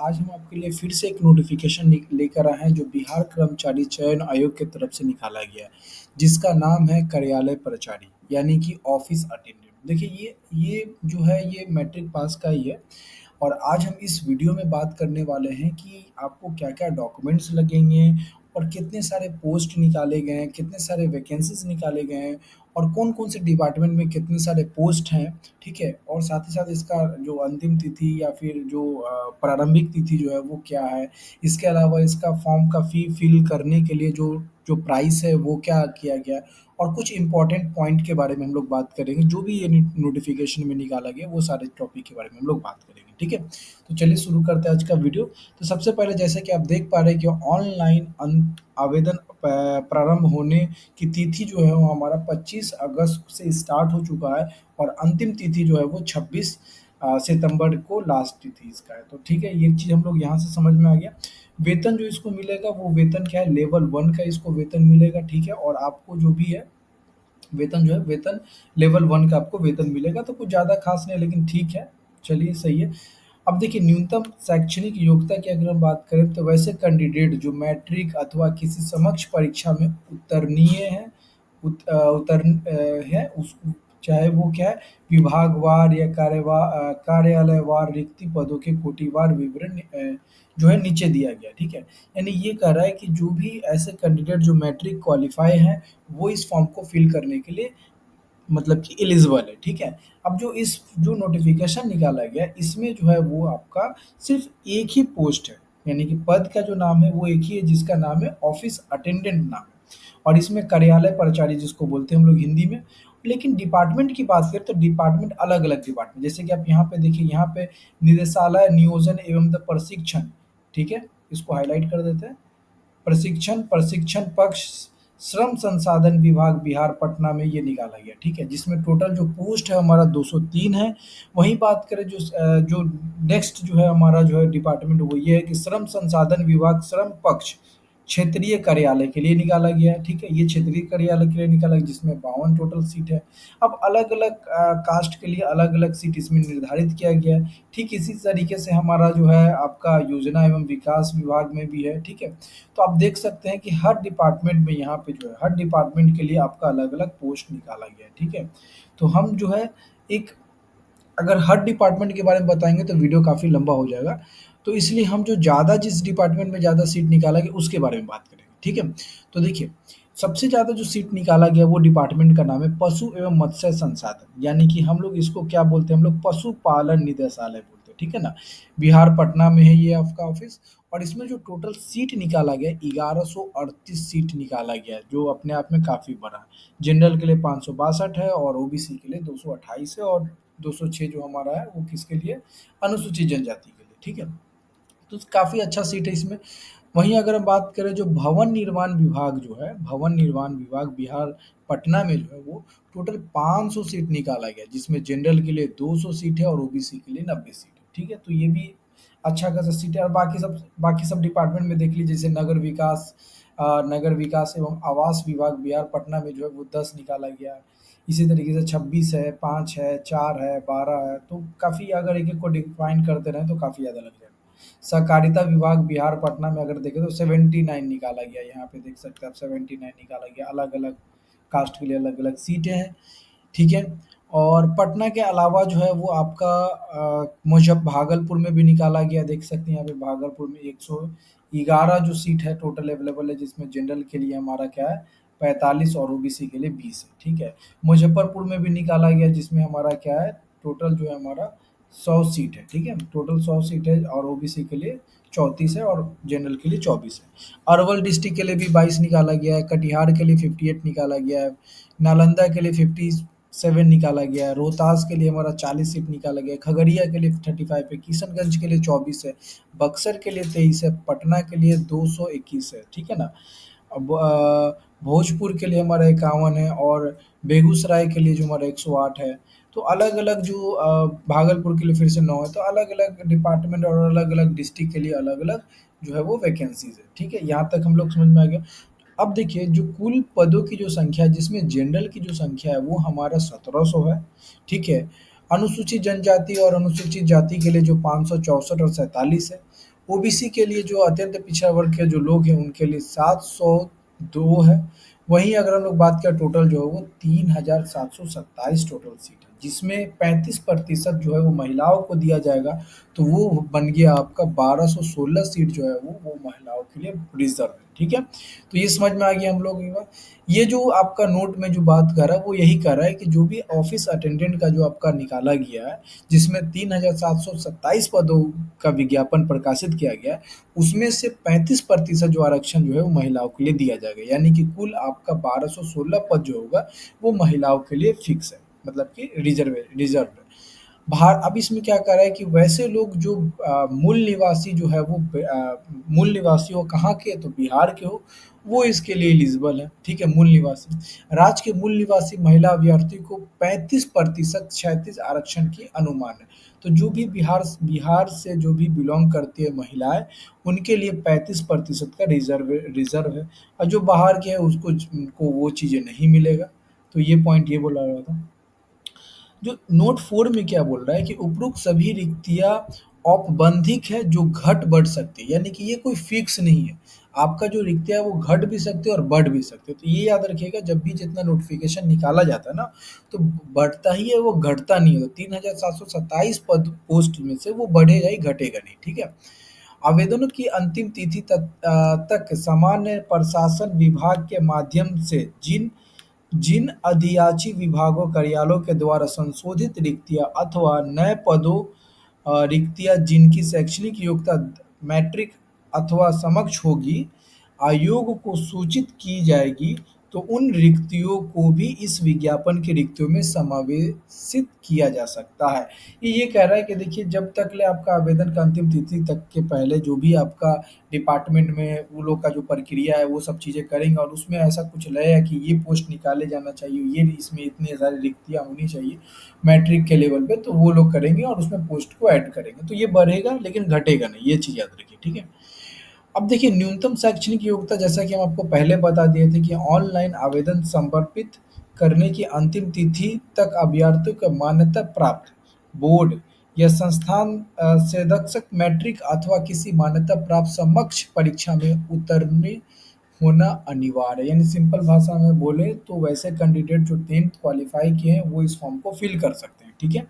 आज हम आपके लिए फिर से एक नोटिफिकेशन लेकर आए हैं जो बिहार कर्मचारी चयन आयोग की तरफ से निकाला गया है, जिसका नाम है कार्यालय प्रचारी यानी कि ऑफिस अटेंडेंट। देखिए ये जो है ये मैट्रिक पास का ही है। और आज हम इस वीडियो में बात करने वाले हैं कि आपको क्या-क्या डॉक्यूमेंट्स लगेंगे और कितने सारे पोस्ट निकाले गए हैं, कितने सारे वैकेंसीज़ निकाले गए हैं और कौन-कौन से डिपार्टमेंट में कितने सारे पोस्ट हैं, ठीक है? और साथ ही साथ इसका जो अंतिम तिथि या फिर जो प्रारंभिक तिथि जो है वो क्या है? इसके अलावा इसका फॉर्म का फ़ी फिल करने के लिए जो जो प्राइस है वो क्या किया गया है? और कुछ इम्पोर्टेंट पॉइंट के बारे में हम लोग बात करेंगे, जो भी ये नोटिफिकेशन में निकाला गया वो सारे टॉपिक के बारे में हम लोग बात करेंगे, ठीक है? तो चलिए शुरू करते हैं आज का वीडियो। तो सबसे पहले जैसे कि आप देख पा रहे हैं कि ऑनलाइन आवेदन प्रारंभ होने की तिथि जो है वो हमारा 25 अगस्त से स्टार्ट हो चुका है और अंतिम तिथि जो है वो 26 सितंबर को लास्ट तिथि इसका है। तो ठीक है, ये चीज़ हम लोग यहाँ से समझ में आ गया। वेतन जो इसको मिलेगा वो वेतन क्या है, लेवल 1 का इसको वेतन मिलेगा, ठीक है? और आपको जो भी है वेतन जो है वेतन लेवल 1 का आपको वेतन मिलेगा, तो कुछ ज़्यादा खास नहीं है लेकिन ठीक है, चलिए सही है। अब देखिए न्यूनतम शैक्षणिक योग्यता की अगर हम बात करें तो वैसे कैंडिडेट जो मैट्रिक अथवा किसी समकक्ष परीक्षा में उत्तीर्णीय हैं है उस चाहे वो क्या है विभागवार या कार्यालयवार रिक्ति पदों के कोटिवार विवरण जो है नीचे दिया गया, ठीक है? यानी ये कह रहा है कि जो भी ऐसे कैंडिडेट जो मैट्रिक क्वालिफाई हैं, वो इस फॉर्म को फिल करने के लिए मतलब कि एलिजिबल है, ठीक है? अब जो नोटिफ़िकेशन निकाला गया है, इसमें जो है वो आपका सिर्फ़ एक ही पोस्ट है, यानी कि पद का जो नाम है वो एक ही है जिसका नाम है ऑफ़िस अटेंडेंट नाम है। और इसमें कार्यालय परिचारी जिसको बोलते हैं हम लोग हिंदी में। लेकिन डिपार्टमेंट की बात करें तो डिपार्टमेंट अलग-अलग डिपार्टमेंट जैसे कि आप यहाँ पे देखिए यहाँ पे निदेशालय नियोजन एवं प्रशिक्षण, ठीक है? इसको हाइलाइट कर देते हैं। प्रशिक्षण पक्ष श्रम संसाधन विभाग बिहार पटना में ये निकाला गया, ठीक है? जिसमें टोटल जो पोस्ट है हमारा 203 है। वहीं बात करें जो नेक्स्ट जो है हमारा जो है डिपार्टमेंट वो ये है कि श्रम संसाधन विभाग श्रम पक्ष क्षेत्रीय कार्यालय के लिए निकाला गया है, ठीक है? ये क्षेत्रीय कार्यालय के लिए निकाला गया जिसमें 52 टोटल सीट है। अब अलग-अलग कास्ट के लिए अलग-अलग सीट इसमें निर्धारित किया गया है। ठीक इसी तरीके से हमारा जो है आपका योजना एवं विकास विभाग में भी है, ठीक है? तो आप देख सकते हैं कि हर डिपार्टमेंट में यहाँ पे जो है हर डिपार्टमेंट के लिए आपका अलग-अलग पोस्ट निकाला गया है, ठीक है? तो हम जो है एक अगर हर डिपार्टमेंट के बारे में बताएँगे तो वीडियो काफ़ी लंबा हो जाएगा। तो इसलिए हम जो ज़्यादा जिस डिपार्टमेंट में ज़्यादा सीट निकाला गया उसके बारे में बात करेंगे, ठीक है? तो देखिए, सबसे ज़्यादा जो सीट निकाला गया वो डिपार्टमेंट का नाम है पशु एवं मत्स्य संसाधन, यानी कि हम लोग इसको क्या बोलते हैं हम लोग पशुपालन निदेशालय बोलते हैं, ठीक है ना? बिहार पटना में है ये आपका ऑफ़िस। और इसमें जो टोटल सीट निकाला गया है 1138 सीट निकाला गया है, जो अपने आप में काफ़ी बड़ा है। जनरल के लिए 562 है और ओबीसी के लिए 228 है और 206 जो हमारा है वो किसके लिए? अनुसूचित जनजाति के लिए, ठीक है? तो काफ़ी अच्छा सीट है इसमें। वहीं अगर हम बात करें जो भवन निर्माण विभाग जो है, भवन निर्माण विभाग बिहार पटना में जो है वो टोटल 500 सीट निकाला गया, जिसमें जनरल के लिए 200 सीट है और ओबीसी के लिए 90 सीट है, ठीक है? तो ये भी अच्छा खासा सीट है और बाकी सब डिपार्टमेंट में देख लीजिए जैसे नगर विकास एवं आवास विभाग बिहार पटना में जो है वो 10 निकाला गया है। इसी तरीके से 26 है, 5 है, 4 है, 12 है, तो काफ़ी अगर एक-एक को डिफाइन करते रहें तो काफ़ी ज़्यादा लग जाएगा। सहकारिता विभाग बिहार पटना में अगर देखें तो 79 निकाला गया, यहाँ पे देख सकते हैं आप 79 निकाला गया, अलग-अलग कास्ट के लिए अलग-अलग सीटें हैं, ठीक है? और पटना के अलावा जो है वो आपका भागलपुर में भी निकाला गया, देख सकते हैं यहाँ पे भागलपुर में 111 जो सीट है टोटल अवेलेबल है, जिसमें जनरल के लिए हमारा क्या है 45 और ओबीसी के लिए 20 है, ठीक है? मुजफ्फरपुर में भी निकाला गया जिसमें हमारा क्या है टोटल जो है हमारा 100 सीट है, ठीक है? टोटल 100 सीट है और ओबीसी के लिए 34 है और जनरल के लिए 24 है। अरवल डिस्ट्रिक्ट के लिए भी 22 निकाला गया है, कटिहार के लिए 58 निकाला गया है, नालंदा के लिए 57 निकाला गया है, रोहतास के लिए हमारा 40 सीट निकाला गया है, खगड़िया के लिए 35 है, किशनगंज के लिए 24 है, बक्सर के लिए 23 है, पटना के लिए 221 है, ठीक है ना? अब भोजपुर के लिए हमारा 51 है और बेगूसराय के लिए जो हमारा 108 है। तो अलग-अलग जो भागलपुर के लिए फिर से 9 है, तो अलग-अलग डिपार्टमेंट और अलग-अलग डिस्ट्रिक्ट के लिए अलग-अलग जो है वो वैकेंसीज़ है, ठीक है? यहाँ तक हम लोग समझ में आ गया। अब देखिए जो कुल पदों की जो संख्या है जिसमें जनरल की जो संख्या है वो हमारा 1700 है, ठीक है? अनुसूचित जनजाति और अनुसूचित जाति के लिए जो 564 और 47 है। ओबीसी के लिए जो अत्यंत पिछड़ा वर्ग के जो लोग हैं उनके लिए 702 है। वहीं अगर हम लोग बात करें टोटल जो है वो 3727 टोटल सीट है, जिसमें 35% जो है वो महिलाओं को दिया जाएगा। तो वो बन गया आपका 1216 सीट जो है वो महिलाओं के लिए रिजर्व है, ठीक है। तो ये समझ में आ गया हम लोग की बात। ये जो आपका नोट में जो बात कर रहा है वो यही कर रहा है कि जो भी ऑफिस अटेंडेंट का जो आपका निकाला गया है, जिसमें 3727 पदों का विज्ञापन प्रकाशित किया गया है, उसमें से 35% जो आरक्षण जो है वो महिलाओं के लिए दिया जाएगा, यानी कि कुल आपका 1216 पद जो होगा वो महिलाओं के लिए फिक्स है, मतलब कि रिजर्व है। बाहर अब इसमें क्या कर रहा है कि वैसे लोग जो मूल निवासी जो है वो मूल निवासी हो कहाँ के, तो बिहार के हो, वो इसके लिए एलिजिबल है, ठीक है। मूल निवासी राज्य के मूल निवासी महिला अभ्यर्थी को 35% क्षैतिज आरक्षण की अनुमान है। तो जो भी बिहार से जो भी बिलोंग करती है महिलाएं, उनके लिए 35% का रिजर्व है। और जो बाहर के है उसको उनको वो चीज़ें नहीं मिलेगा। तो ये पॉइंट ये बोला रहा था। जो नोट 4 में क्या बोल रहा है कि उपरोक्त सभी रिक्तियां औपबंधिक है जो घट बढ़ सकती है, यानी कि ये कोई फिक्स नहीं है। आपका जो रिक्तियां है वो घट भी सकते हैं और बढ़ भी सकते हैं। तो ये याद रखिएगा, जब भी जितना नोटिफिकेशन निकाला जाता है ना, तो बढ़ता ही है, वो घटता नहीं है। तो 3727 पद पोस्ट में से वो बढ़ेगा ही, घटेगा नहीं, ठीक है। आवेदनों की अंतिम तिथि तक सामान्य प्रशासन विभाग के माध्यम से जिन जिन अधियाची विभागों कार्यालयों के द्वारा संशोधित रिक्तियां अथवा नए पदों रिक्तियां जिनकी शैक्षणिक योग्यता मैट्रिक अथवा समकक्ष होगी, आयोग को सूचित की जाएगी। तो उन रिक्तियों को भी इस विज्ञापन की रिक्तियों में समावेशित किया जा सकता है। ये कह रहा है कि देखिए, जब तक ले आपका आवेदन का अंतिम तिथि तक के पहले जो भी आपका डिपार्टमेंट में वो लोग का जो प्रक्रिया है वो सब चीज़ें करेंगे, और उसमें ऐसा कुछ रहे कि ये पोस्ट निकाले जाना चाहिए, ये इसमें इतनी सारी रिक्तियाँ होनी चाहिए मैट्रिक के लेवल पे, तो वो लोग करेंगे और उसमें पोस्ट को ऐड करेंगे। तो ये बढ़ेगा लेकिन घटेगा नहीं, ये चीज़ याद रखिए, ठीक है। अब देखिए, न्यूनतम शैक्षणिक योग्यता जैसा कि हम आपको पहले बता दिए थे कि ऑनलाइन आवेदन समर्पित करने की अंतिम तिथि तक अभ्यर्थियों को मान्यता प्राप्त बोर्ड या संस्थान से दक्षक मैट्रिक अथवा किसी मान्यता प्राप्त समकक्ष परीक्षा में उत्तीर्ण होना अनिवार्य है। यानी सिंपल भाषा में बोले तो वैसे कैंडिडेट जो 10th क्वालिफाई किए हैं वो इस फॉर्म को फिल कर सकते हैं, ठीक है।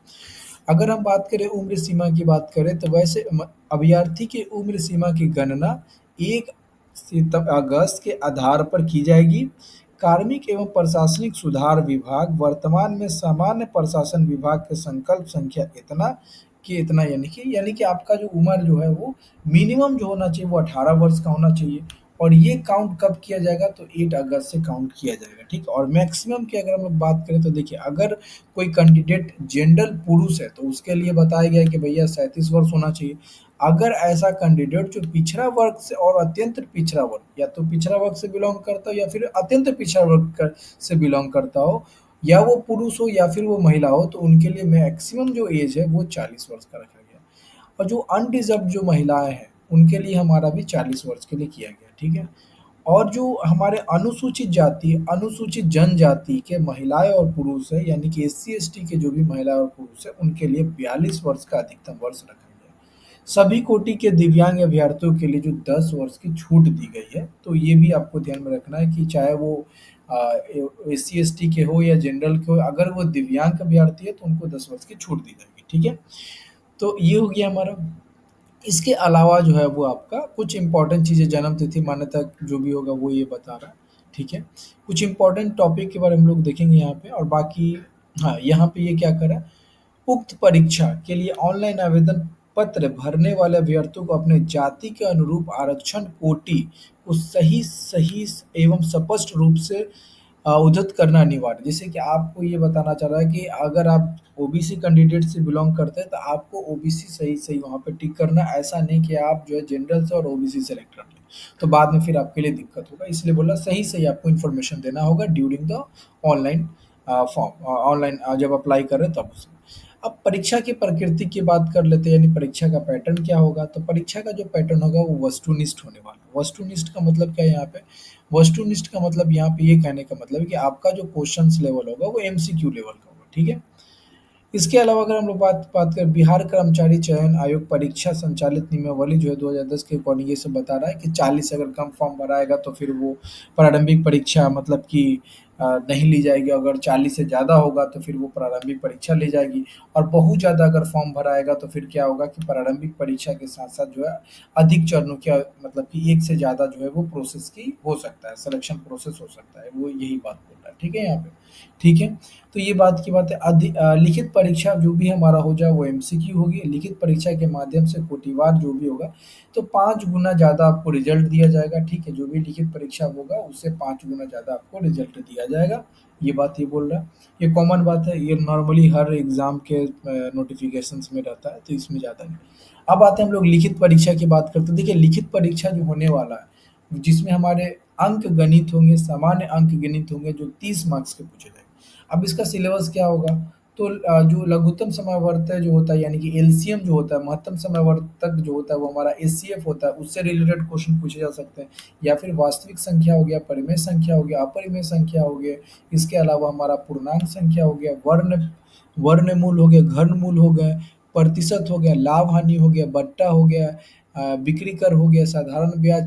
अगर हम बात करें उम्र सीमा की बात करें, तो वैसे अभ्यर्थी की उम्र सीमा की गणना 1 अगस्त के आधार पर की जाएगी। कार्मिक एवं प्रशासनिक सुधार विभाग वर्तमान में सामान्य प्रशासन विभाग के संकल्प संख्या इतना कि इतना, यानी कि आपका जो उम्र जो है वो मिनिमम जो होना चाहिए वो 18 वर्ष का होना चाहिए। और ये काउंट कब किया जाएगा, तो 8 अगस्त से काउंट किया जाएगा, ठीक है। और मैक्सिमम की अगर हम लोग बात करें तो देखिए, अगर कोई कैंडिडेट जनरल पुरुष है तो उसके लिए बताया गया है कि भैया 37 वर्ष होना चाहिए। अगर ऐसा कैंडिडेट जो पिछड़ा वर्ग से और अत्यंत पिछड़ा वर्ग, या तो पिछड़ा वर्ग से बिलोंग करता हो या फिर अत्यंत पिछड़ा से बिलोंग करता हो, या वो पुरुष हो या फिर वो महिला हो, तो उनके लिए मैक्सिमम जो एज है वो 40 वर्ष का रखा गया। और जो अनडिजर्व जो महिलाएं हैं उनके लिए हमारा भी 40 वर्ष के लिए किया गया, ठीक है। और जो हमारे अनुसूचित जाति, अनुसूचित जनजाति के महिलाएं और पुरुष है, यानी कि एससी एसटी के जो भी महिला और पुरुष है, उनके लिए 42 वर्ष का अधिकतम वर्ष रखा गया है। सभी कोटि के दिव्यांग अभ्यर्थियों के लिए जो 10 वर्ष की छूट दी गई है, तो ये भी आपको ध्यान में रखना है कि चाहे वो एससी एसटी के हो या जनरल के हो, अगर वो दिव्यांग अभ्यर्थी है तो उनको 10 वर्ष की छूट दी जाएगी, ठीक है। तो ये हो गया हमारा। इसके अलावा जो है वो आपका कुछ इम्पोर्टेंट चीज़ें, जन्म तिथि मान्यता जो भी होगा वो ये बता रहा है, ठीक है। कुछ इम्पोर्टेंट टॉपिक के बारे में हम लोग देखेंगे यहाँ पे, और बाकी हाँ, यहाँ पे ये क्या करा, उक्त परीक्षा के लिए ऑनलाइन आवेदन पत्र भरने वाले अभ्यर्थियों को अपने जाति के अनुरूप आरक्षण कोटि को सही सही एवं स्पष्ट रूप से उद्धृत करना अनिवार्य। जैसे कि आपको ये बताना चाह रहा है कि अगर आप ओबीसी कैंडिडेट से बिलोंग करते हैं तो आपको ओबीसी सही सही वहाँ पे टिक करना, ऐसा नहीं कि आप जो है जनरल से और ओबीसी सेलेक्ट कर लें, तो बाद में फिर आपके लिए दिक्कत होगा। इसलिए बोला सही सही आपको इन्फॉर्मेशन देना होगा during the online form, online जब अप्लाई करें तब उसे। अब परीक्षा की प्रकृति की बात कर लेते हैं, यानी परीक्षा का पैटर्न क्या होगा। तो परीक्षा का जो पैटर्न होगा वो वस्तुनिष्ठ होने वाला है। वस्तुनिष्ठ का मतलब क्या है यहाँ पे, वस्तुनिष्ठ का मतलब यहाँ पे ये कहने का मतलब है कि आपका जो क्वेश्चंस लेवल होगा वो एमसीक्यू लेवल का होगा, ठीक है। इसके अलावा अगर हम लोग बात बात करें बिहार कर्मचारी चयन आयोग परीक्षा संचालित नियमावली जो है 2010 के अकॉर्डिंग ये सब बता रहा है कि 40 से अगर कम फॉर्म भराएगा तो फिर वो प्रारंभिक परीक्षा मतलब कि नहीं ली जाएगी, अगर 40 से ज़्यादा होगा तो फिर वो प्रारंभिक परीक्षा ली जाएगी और बहुत ज़्यादा अगर फॉर्म भराएगा तो फिर क्या होगा कि प्रारंभिक परीक्षा के साथ-साथ जो है अधिक चरणों की मतलब कि एक से ज़्यादा जो है वो प्रोसेस की हो सकता है, सिलेक्शन प्रोसेस हो सकता है, वो यही बात बोल रहा है, ठीक है यहाँ पे? ठीक है? तो ये बात की बात है लिखित परीक्षा जो भी हमारा हो जाए वो एमसीक्यू होगी। लिखित परीक्षा के माध्यम से कोटिवार जो भी होगा तो 5 गुना ज़्यादा आपको रिज़ल्ट दिया जाएगा, ठीक है? जो भी लिखित परीक्षा होगा उससे 5 गुना ज़्यादा आपको रिज़ल्ट दिया जाएगा। ये बात ये बोल रहा है। ये कॉमन बात है, ये नॉर्मली हर एग्ज़ाम के नोटिफ़िकेशंस में रहता है तो इसमें ज़्यादा नहीं। अब आते हैं हम लोग लिखित परीक्षा की बात करते हैं। देखिए लिखित परीक्षा जो होने वाला है, जिसमें हमारे अंक गणित होंगे, सामान्य अंक गणित होंगे जो 30 मार्क्स के पूछे जाएँगे। अब इसका सिलेबस क्या होगा? तो जो लघुत्तम समयावर्त जो होता है यानी कि एलसीएम जो होता है, महत्तम समयावर्तक जो होता है वो हमारा एचसीएफ होता है, उससे रिलेटेड क्वेश्चन पूछे जा सकते हैं। या फिर वास्तविक संख्या हो गया, परिमेय संख्या हो गया, अपरिमेय संख्या हो गया, इसके अलावा हमारा पूर्णांक संख्या हो गया, वर्गमूल हो गया, घनमूल हो गए, प्रतिशत हो गया, लाभ-हानि हो गया, बट्टा हो गया, बिक्री कर हो गया, साधारण ब्याज,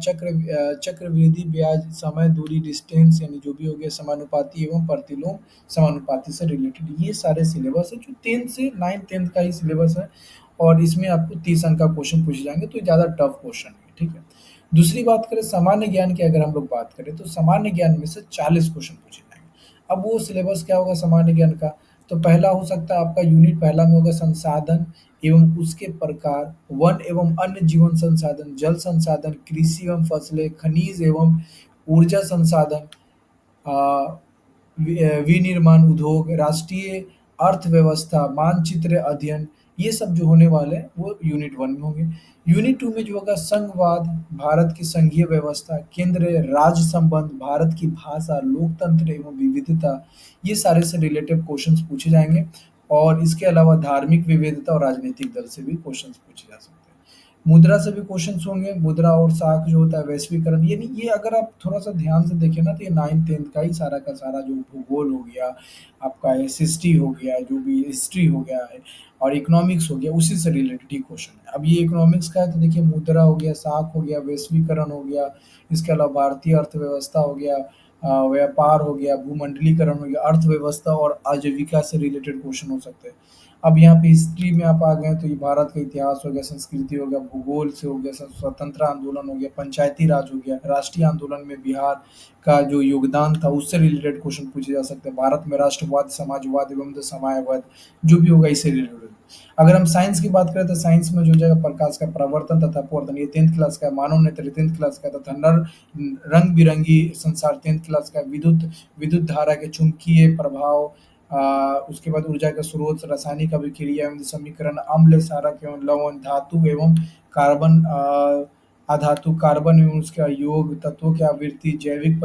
चक्रवृद्धि ब्याज, समय, दूरी, डिस्टेंस यानी जो भी हो गया, समानुपाती एवं प्रतिलोम समानुपाती से रिलेटेड ये सारे सिलेबस है जो 10th से 9th-10th का ही सिलेबस है और इसमें आपको 30 अंक का क्वेश्चन पूछे जाएँगे तो ज़्यादा टफ क्वेश्चन है, ठीक है? दूसरी बात करें सामान्य ज्ञान की अगर हम लोग बात करें तो सामान्य ज्ञान में से 40 क्वेश्चन पूछे जाएँगे। अब वो सिलेबस क्या होगा सामान्य ज्ञान का? तो पहला हो सकता है आपका यूनिट पहला में होगा संसाधन एवं उसके प्रकार, वन एवं अन्य जीवन संसाधन, जल संसाधन, कृषि एवं फसलें, खनिज एवं ऊर्जा संसाधन, अ, विनिर्माण उद्योग, राष्ट्रीय अर्थव्यवस्था, मानचित्र अध्ययन, ये सब जो होने वाले हैं वो यूनिट 1 में होंगे। यूनिट 2 में जो होगा संघवाद, भारत की संघीय व्यवस्था, केंद्र राज्य संबंध, भारत की भाषा, लोकतंत्र एवं विविधता, ये सारे से रिलेटेड क्वेश्चंस पूछे जाएँगे और इसके अलावा धार्मिक विविधता और राजनीतिक दल से भी क्वेश्चंस पूछे जा सकते हैं। मुद्रा से भी क्वेश्चंस होंगे, मुद्रा और साख जो होता है वैश्वीकरण यानी ये अगर आप थोड़ा-सा ध्यान से देखें ना तो ये 9th-10th का ही सारा का सारा जो भूगोल हो गया, आपका एसएसटी हो गया, जो भी हिस्ट्री हो गया है और इकोनॉमिक्स हो गया, उसी से रिलेटेड ही क्वेश्चन है। अब ये इकोनॉमिक्स का है तो देखिए मुद्रा हो गया, साख हो गया, वैश्वीकरण हो गया, इसके अलावा भारतीय अर्थव्यवस्था हो गया, व्यापार हो गया, भूमंडलीकरण हो गया, अर्थव्यवस्था और आजीविका से रिलेटेड क्वेश्चन हो सकते हैं। अब यहाँ पे हिस्ट्री में आप आ गए तो ये भारत का इतिहास हो गया, संस्कृति हो गया, भूगोल से हो गया, स्वतंत्रता आंदोलन हो गया, पंचायती राज हो गया, राष्ट्रीय आंदोलन में बिहार का जो योगदान था उससे रिलेटेड क्वेश्चन पूछे जा सकते हैं। भारत में राष्ट्रवाद, समाजवाद एवं साम्यवाद जो भी होगा इससे रिलेटेड। अगर हम साइंस की बात करें तो साइंस में जो हो जाएगा प्रकाश का प्रवर्तन तथा अपवर्तन ये 10th क्लास का है, मानव नेत्र 10th क्लास का तथा नर रंग-बिरंगी संसार 10th क्लास का है, विद्युत विद्युत धारा के चुंबकीय प्रभाव, उसके बाद ऊर्जा का स्रोत, रासायनिक अभिक्रिया एवं समीकरण, अम्ल, क्षारक एवं लवण, धातु एवं कार्बन, अधातु, कार्बन एवं उसका योग, तत्वों की आवृत्ति, जैविक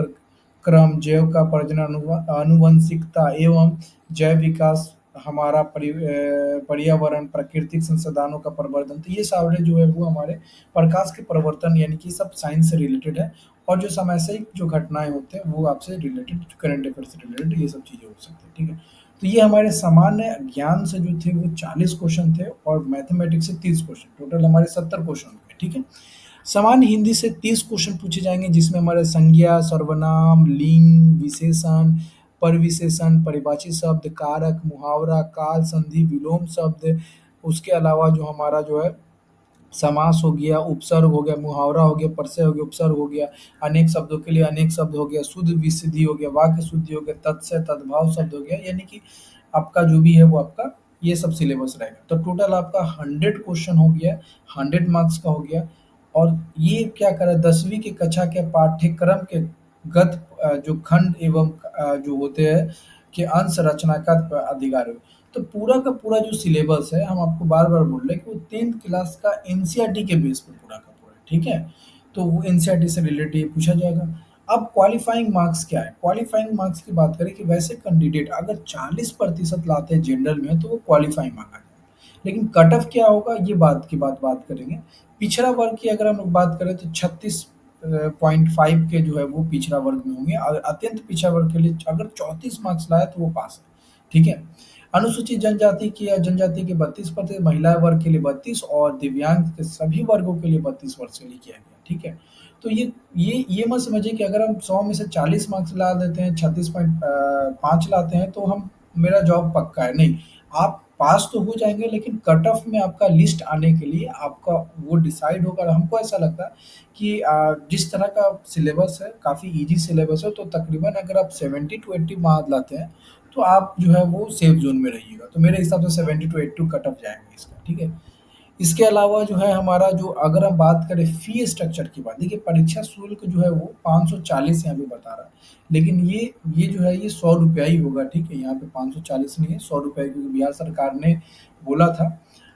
क्रम, जैव का प्रजनन, आनुवंशिकता एवं जैव विकास, हमारा पर्यावरण, प्राकृतिक संसाधनों का प्रवर्धन। तो ये सारे जो है वो हमारे प्रकाश के प्रवर्तन यानी कि सब साइंस से रिलेटेड है और जो समसामयिक जो घटनाएँ होते हैं वो आपसे रिलेटेड करंट अफेयर से रिलेटेड ये सब चीज़ें हो सकती हैं, ठीक है? तो ये हमारे सामान्य ज्ञान से जो थे वो 40 क्वेश्चन थे और मैथमेटिक्स से 30 क्वेश्चन, टोटल हमारे 70 क्वेश्चन हो गए, ठीक है? सामान्य हिंदी से 30 क्वेश्चन पूछे जाएँगे जिसमें हमारे संज्ञा, सर्वनाम, लिंग, विशेषण, परिविशेषण, परिभाषित शब्द, कारक, मुहावरा, काल, संधि, विलोम शब्द, उसके अलावा जो हमारा जो है समास हो गया, उपसर्ग हो गया, मुहावरा हो गया, प्रत्यय हो गया, उपसर्ग हो गया, अनेक शब्दों के लिए अनेक शब्द हो गया, शुद्ध विशुद्धि हो गया, वाक्य शुद्धि हो गया, तत्सम तद्भव शब्द हो गया, यानी कि आपका जो भी है वो आपका ये सब सिलेबस रहेगा। तो टोटल आपका 100 क्वेश्चन हो गया, 100 मार्क्स का हो गया और ये क्या करा 10वीं की कक्षा के पाठ्यक्रम के जो खंड एवं जो होते हैं कि अंश रचना का अधिकार है। तो पूरा का पूरा जो सिलेबस है हम आपको बार-बार बोल रहे हैं कि वो 10th क्लास का एनसीईआरटी के बेस पे पूरा का पूरा, ठीक है? तो वो एनसीईआरटी से रिलेटेड पूछा जाएगा। अब क्वालिफाइंग मार्क्स क्या है? क्वालिफाइंग मार्क्स की बात करें कि वैसे कैंडिडेट अगर 40% लाते हैं जनरल में तो वो क्वालिफाइंग मार्क आ जाएगा। लेकिन कट ऑफ क्या होगा ये बात करेंगे। पिछड़ा वर्ग की अगर हम लोग बात करें तो 36 पॉइंट 5 के जो है वो पिछड़ा वर्ग में होंगे और अत्यंत पिछड़ा वर्ग के लिए अगर 34 मार्क्स लाए तो वो पास है, ठीक है? अनुसूचित जनजाति की या जनजाति के 32%, महिला वर्ग के लिए 32 और दिव्यांग के सभी वर्गों के लिए 32 वर्ष के लिए किया गया, ठीक है? तो ये मत समझिए कि अगर हम 100 में से 40 मार्क्स ला देते हैं, 36.5 लाते हैं, तो हम मेरा जॉब पक्का है, नहीं। आप पास तो हो जाएँगे, लेकिन कट ऑफ में आपका लिस्ट आने के लिए आपका वो डिसाइड होगा। और हमको ऐसा लगता है कि जिस तरह का सिलेबस है, काफ़ी ईज़ी सिलेबस है, तो तकरीबन अगर आप 70 टू 80 मार्क्स लाते हैं, तो आप जो है वो सेफ ज़ोन में रहिएगा। तो मेरे हिसाब से 70 टू 82 कट ऑफ जाएँगे इसका, ठीक है? इसके अलावा जो है हमारा जो अगर हम बात करें फ़ी स्ट्रक्चर की बात, देखिए परीक्षा शुल्क जो है वो 540 यहाँ पे बता रहा है। लेकिन ये जो है ये ₹100 ही होगा, ठीक है? यहाँ पे 540 नहीं है, ₹100, क्योंकि बिहार सरकार ने बोला था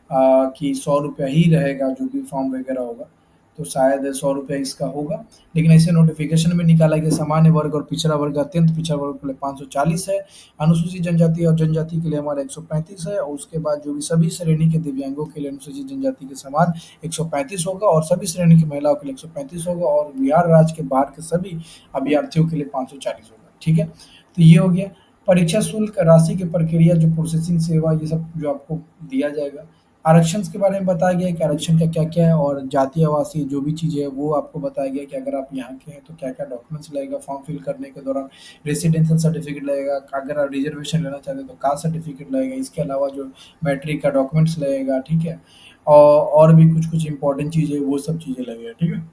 कि ₹100 ही रहेगा जो भी फॉर्म वगैरह होगा। तो शायद ₹100 इसका होगा। लेकिन ऐसे नोटिफ़िकेशन में निकाला गया, सामान्य वर्ग और पिछड़ा वर्ग, अत्यंत पिछड़ा वर्ग के लिए 540 है, अनुसूचित जनजाति और जनजाति के लिए हमारा 135 है, और उसके बाद जो भी सभी श्रेणी के दिव्यांगों के लिए अनुसूचित जनजाति के समान 135 होगा, और सभी श्रेणी की महिलाओं के लिए 135 होगा, और बिहार राज्य के बाहर के सभी अभ्यर्थियों के लिए 540 होगा, ठीक है? तो ये हो गया। परीक्षा शुल्क राशि की प्रक्रिया, जो प्रोसेसिंग सेवा, ये सब जो आपको दिया जाएगा। आरक्षण के बारे में बताया गया है कि आरक्षण का क्या-क्या है, और जाति आवासीय जो भी चीज़ें हैं वो आपको बताया गया है कि अगर आप यहाँ के हैं तो क्या-क्या डॉक्यूमेंट्स लगेगा फॉर्म फिल करने के दौरान। रेसिडेंशियल सर्टिफिकेट लगेगा, अगर आप रिजर्वेशन लेना चाहते हैं तो कास्ट सर्टिफिकेट लगेगा, इसके अलावा जो मैट्रिक का डॉक्यूमेंट्स लगेगा, ठीक है? और भी कुछ-कुछ इम्पोर्टेंट चीज़ें, वो सब चीज़ें लगेगा, ठीक है?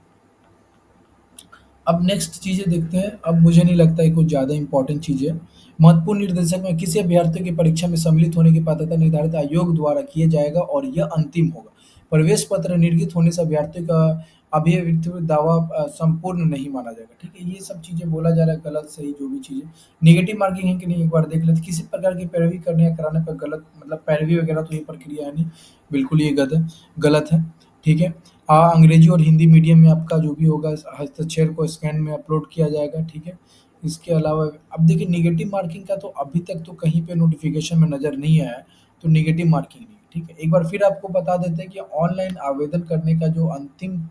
अब नेक्स्ट चीज़ें देखते हैं। अब मुझे नहीं लगता है कुछ ज़्यादा इम्पोर्टेंट चीज़ है। महत्वपूर्ण निर्देशक में किसी अभ्यर्थी की परीक्षा में सम्मिलित होने की पात्रता निर्धारित आयोग द्वारा किया जाएगा और यह अंतिम होगा। प्रवेश पत्र निर्गत होने से अभ्यर्थी का अभ्यर्थित दावा संपूर्ण नहीं माना जाएगा। ठीक है? ये सब चीज़ें बोला जा रहा है, गलत सही जो भी चीज़ें। नेगेटिव मार्किंग है कि नहीं, एक बार देख लेते हैं। किसी प्रकार की पैरवी करने या कराने पर गलत, मतलब पैरवी वगैरह तो ये प्रक्रिया है नहीं, बिल्कुल ये गलत है। ठीक है? अंग्रेजी और हिंदी मीडियम में आपका जो भी होगा हस्ताक्षर को स्कैन में अपलोड किया जाएगा, ठीक है? इसके अलावा अब देखिए नेगेटिव मार्किंग का तो अभी तक तो कहीं पे नोटिफ़िकेशन में नज़र नहीं आया है, तो नेगेटिव मार्किंग नहीं है, ठीक है? एक बार फिर आपको बता देते हैं कि ऑनलाइन आवेदन करने का जो अंतिम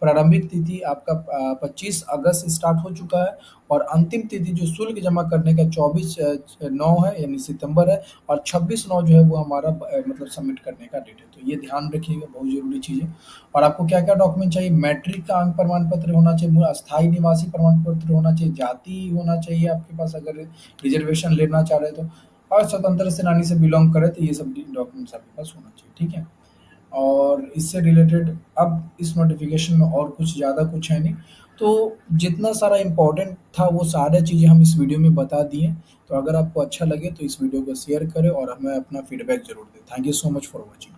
प्रारंभिक तिथि आपका 25 अगस्त से स्टार्ट हो चुका है, और अंतिम तिथि जो शुल्क जमा करने का 24/9 है, यानी सितंबर है, और 26/9 जो है वो हमारा मतलब सबमिट करने का डेट है। तो ये ध्यान रखिएगा, बहुत ज़रूरी चीज़ है। और आपको क्या-क्या डॉक्यूमेंट चाहिए? मैट्रिक का अंक प्रमाण पत्र होना चाहिए, अस्थायी निवासी प्रमाण पत्र होना चाहिए, जाति होना चाहिए आपके पास अगर रिज़र्वेशन लेना चाह रहे हैं तो, और स्वतंत्र सेनानी से बिलॉन्ग करें तो ये सब डॉक्यूमेंट्स आपके पास होना चाहिए, ठीक है? और इससे रिलेटेड अब इस नोटिफ़िकेशन में और कुछ ज़्यादा कुछ है नहीं। तो जितना सारा इम्पोर्टेंट था वो सारी चीज़ें हम इस वीडियो में बता दिए। तो अगर आपको अच्छा लगे तो इस वीडियो को शेयर करें और हमें अपना फीडबैक ज़रूर दें। Thank you so much for watching.